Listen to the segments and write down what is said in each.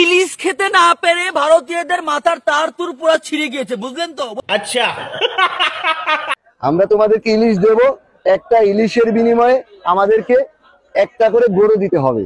ইলিশ খেতে না পেরে ভারতীয়দের মাথার তার তুর পুরো ছিঁড়ে গিয়েছে, বুঝলেন তো? আচ্ছা, আমরা তোমাদেরকে ইলিশ দেব, একটা ইলিশের বিনিময়ে আমাদেরকে একটা করে গরু দিতে হবে।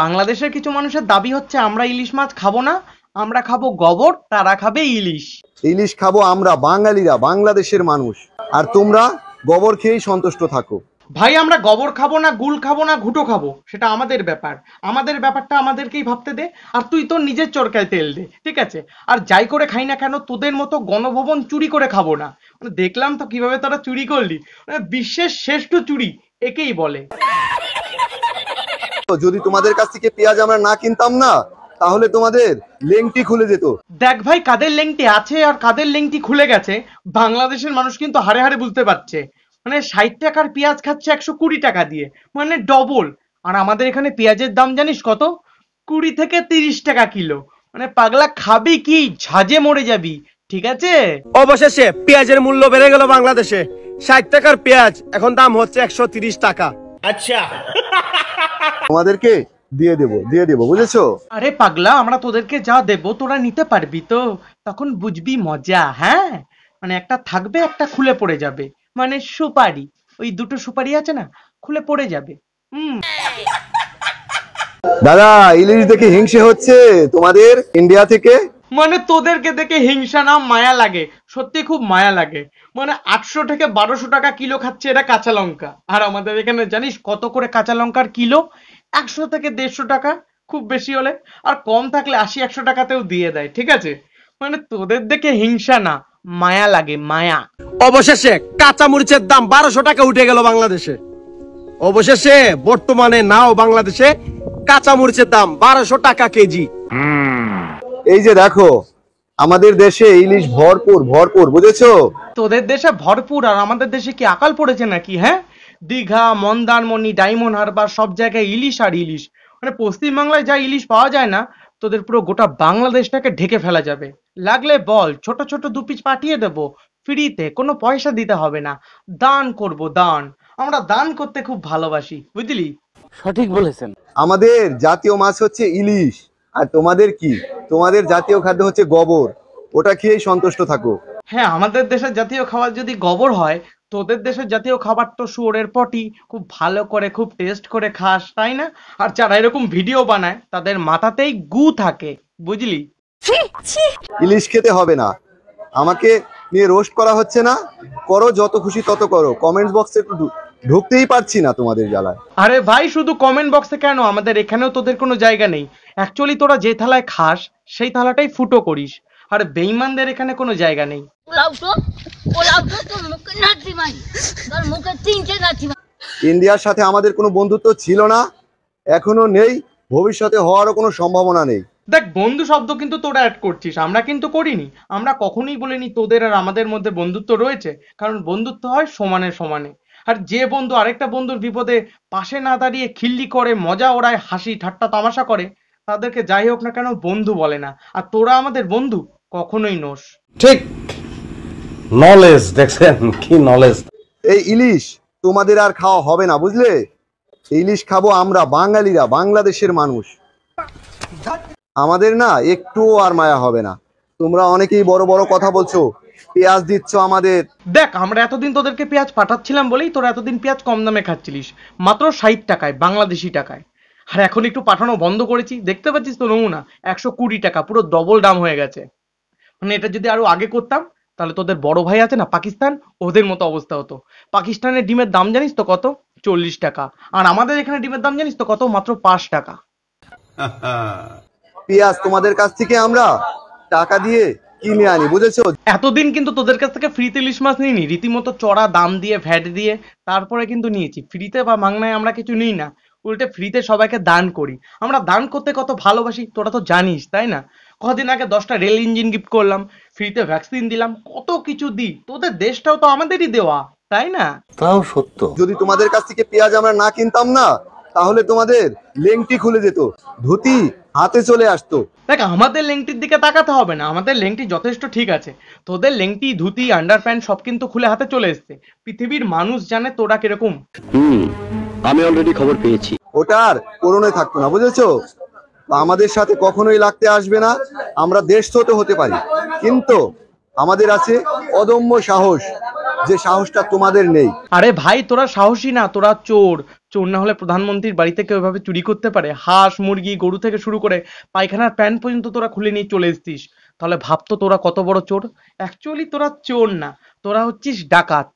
বাংলাদেশের কিছু মানুষের দাবি হচ্ছে আমরা ইলিশ মাছ খাবো না, আমরা খাবো গোবর, তারা খাবে ইলিশ। ইলিশ খাবো আমরা বাঙালিরা, বাংলাদেশের মানুষ, আর তোমরা গোবর খেয়েই সন্তুষ্ট থাকো। ভাই আমরা গোবর খাবো না, গুল খাবো না, ঘুটো খাবো, সেটা আমাদের ব্যাপার। আমাদের ব্যাপারটা আমাদেরকেই ভাবতে দে। আর তুই তোর নিজের চরকায় তেল দে, ঠিক আছে? আর যাই করে খাই না কেন, তোদের মতো গণভবন চুরি করে খাবো না। মানে দেখলাম তো কিভাবে তোরা চুরি করলি, মানে বিশ্বের শ্রেষ্ঠ চুরি একেই বলে। যদি তোমাদের কাছ থেকে পেঁয়াজ আমরা না কিনতাম না, তাহলে তোমাদের লেংটি খুলে যেত। দেখ ভাই, কাদের লেংটি আছে আর কাদের লেংটি খুলে গেছে বাংলাদেশের মানুষ কিন্তু হারে হারে বুঝতে পারছে। মানে 60 টাকার পেঁয়াজ খাচ্ছে 120 টাকা দিয়ে, মানে ডবল। আর আমাদের এখানে পেঁয়াজের দাম জানিস কত? 20 থেকে 30 টাকা কিলো। মানে পাগলা খাবি কি, ঝাঁজে মরে যাবি, ঠিক আছে? অবশেষে পেঁয়াজের মূল্য বেড়ে গেল বাংলাদেশে। 60 টাকার পেঁয়াজ এখন দাম হচ্ছে 130 টাকা। আচ্ছা, তোমাদেরকে দিয়ে দেবো, বুঝেছো? আরে পাগলা, আমরা তোদেরকে যা দেবো তোরা নিতে পারবি তো? তখন বুঝবি মজা। হ্যাঁ, মানে একটা থাকবে, একটা খুলে পড়ে যাবে, মানে সুপারি। ওই দুটো সুপারি আছে না, খুলে পড়ে যাবে। দাদা, ইলিশ দেখে হিংসে হচ্ছে তোমাদের ইন্ডিয়া থেকে। মানে তোদেরকে দেখে হিংসা না, মায়া লাগে। সত্যি খুব মায়া লাগে। মানে 800 থেকে 1200 টাকা কিলো খাচ্ছে এরা কাঁচা লঙ্কা, আর আমাদের এখানে জানিস কত করে কাঁচা লঙ্কার কিলো? 100 থেকে 150 টাকা, খুব বেশি হলে। আর কম থাকলে 80-100 টাকাতেও দিয়ে দেয়, ঠিক আছে? মানে তোদের দেখে হিংসা না, মায়া লাগে, মায়া। অবশেষে কাঁচা মরিচের দাম 1200 টাকা উঠে গেল বাংলাদেশে। অবশেষে বর্তমানে নাও বাংলাদেশে কাঁচা মরিচের দাম 1200 টাকা কেজি। এই যে দেখো, আমাদের দেশে ইলিশ ভরপুর, বুঝেছো? তোদের দেশে ভরপুর, আর আমাদের দেশে কি আকাল পড়েছে নাকি? হ্যাঁ, দীঘা, মন্দারমণি, ডায়মন্ড হারবার সব জায়গায় ইলিশ আর ইলিশ। মানে পশ্চিমবাংলায় যা ইলিশ পাওয়া যায় না, তোদের পুরো গোটা বাংলাদেশটাকে ঢেকে ফেলা যাবে। লাগলে বল, ছোট ছোট 2 পিস পাঠিয়ে দেবো ফ্রিতে, কোনো পয়সা দিতে হবে না। দান করব, দান। আমরা দান করতে খুব ভালোবাসি, বুঝলি? সঠিক বলেছেন। আমাদের জাতীয় মাছ হচ্ছে ইলিশ, আর তোমাদের কি? তোমাদের জাতীয় খাদ্য হচ্ছে গোবর, ওটা খেয়েই সন্তুষ্ট থাকো। হ্যাঁ, আমাদের দেশের জাতীয় খাবার যদি গোবর হয়, তোদের দেশের জাতীয় খাবার তো শুয়োরের পটি। খুব ভালো করে, খুব টেস্ট করে খাস, তাই না? আর যারা এরকম ভিডিও বানায় তাদের মাথাতেই গু থাকে, বুঝলি? ইলিশ খেতে হবে না, আমাকে নিয়ে রোস্ট করা হচ্ছে না। করো, যত খুশি তত করো। কমেন্টস বক্সে একটু ঢুকতেই পারছি না তোমাদের জ্বালায়। আরে ভাই, শুধু কমেন্ট বক্সে কেন, আমাদের এখানেও তোদের কোনো জায়গা নেই। অ্যাকচুয়ালি তোরা যে থালায় খাস সেই থালাটাই ফুটো করিস, আর বেঈমানদের এখানে কোনো জায়গা নেই। ইন্ডিয়ার সাথে আমাদের কোনো বন্ধুত্ব ছিল না, এখনো নেই, ভবিষ্যতে হওয়ারও কোনো সম্ভাবনা নেই। দেখ, বন্ধু শব্দ কিন্তু তোরা অ্যাড করছিস, আমরা কিন্তু করিনি। আমরা কখনোই বলিনি তোদের আর আমাদের মধ্যে বন্ধুত্ব রয়েছে, কারণ বন্ধুত্ব হয় সমানে সমানে। আর যে বন্ধু আরেকটা বন্ধুর বিপদে পাশে না দাঁড়িয়ে খিল্লি করে, মজা ওড়ায়, হাসি ঠাট্টা তামাশা করে, তাদেরকে যাই হোক না কেন বন্ধু বলে না। আর তোরা আমাদের বন্ধু কখনোই নোস। ঠিক নলেজ, দেখছেন কি নলেজ। এই ইলিশ তোমাদের আর খাওয়া হবে না, বুঝলে? ইলিশ খাবো আমরা বাঙালিরা, বাংলাদেশের মানুষ। আমাদের না একটু আর মায়া হবে না। তোমরা অনেকেই বড় বড় কথা বলছো, পেঁয়াজ দিচ্ছ আমাদের। দেখ, আমরা এতদিন তোদেরকে পেঁয়াজ পাঠাচ্ছিলাম বলেই তোরা এতদিন পেঁয়াজ কম দামে খাচ্ছিলিস, মাত্র 60 টাকায়, বাংলাদেশি টাকায়। আর এখন একটু পাঠানো বন্ধ করেছি, দেখতে পাচ্ছিস তো নমুনা, 120 টাকা, পুরো ডবল দাম হয়ে গেছে। মানে এটা যদি আরো আগে করতাম, তাহলে তোদের বড় ভাই আছে না পাকিস্তান, ওদের মতো অবস্থা হতো। পাকিস্তানের ডিমের দাম জানিস তো কত? 40 টাকা। আর আমাদের এখানে ডিমের দাম জানিস তো কত? মাত্র 5 টাকা। পেঁয়াজ তোমাদের কাছ থেকে আমরা টাকা দিয়ে কিনে আনি, বুঝেছো? এতদিন কিন্তু তোদের কাছ থেকে ফ্রিতে ইলিশ মাছ নিইনি, রীতিমতো চড়া দাম দিয়ে, ভ্যাট দিয়ে, তারপরে কিন্তু নিয়েছি। ফ্রিতে বা মাংনায় আমরা কিছু নিই না, উল্টে ফ্রিতে সবাইকে দান করি। আমরা দান করতে কত ভালোবাসি, তোরা তো জানিস, তাই না? কদিন আগে 10টা রেল ইঞ্জিন গিফট করলাম, ফ্রিতে ভ্যাকসিন দিলাম, কত কিছু দিই। তোদের দেশটাও তো আমাদেরই দেওয়া, তাই না? তাও সত্য। যদি তোমাদের কাছ থেকে পেঁয়াজ আমরা না কিনতাম না, তাহলে তোমাদের লেংটি খুলে যেত, ধুতি হাতে চলে আসতো। দেখ, আমাদের লেংটির দিকে তাকাতে হবে না, আমাদের লেংটি যথেষ্ট ঠিক আছে। তোদের লেংটি, ধুতি, আন্ডার প্যান্ট সব কিন্তু খুলে হাতে চলে এসছে। পৃথিবীর মানুষ জানে তোরা কিরকম। আমি অলরেডি খবর পেয়েছি। ওটার করোনায় থাকতো না, বুঝেছো? তো আমাদের সাথে কখনোই লাগতে আসবে না। আমরা দেশচ্যুত হতে পারি, কিন্তু আমাদের আছে অদম্য সাহস, যে সাহসটা তোমাদের নেই। আরে ভাই তোরা সাহসী না, তোরা চোর। চোর না হলে প্রধানমন্ত্রীর বাড়ি থেকে ওইভাবে চুরি করতে পারে? হাঁস মুরগি গরু থেকে শুরু করে পায়খানার প্যান্ট পর্যন্ত তোরা খুলে নিয়ে চলে এসেছিস। তাহলে ভাবতো তোরা কত বড় চোর। অ্যাকচুয়ালি তোরা চোর না, তোরা হচ্ছিস ডাকাত।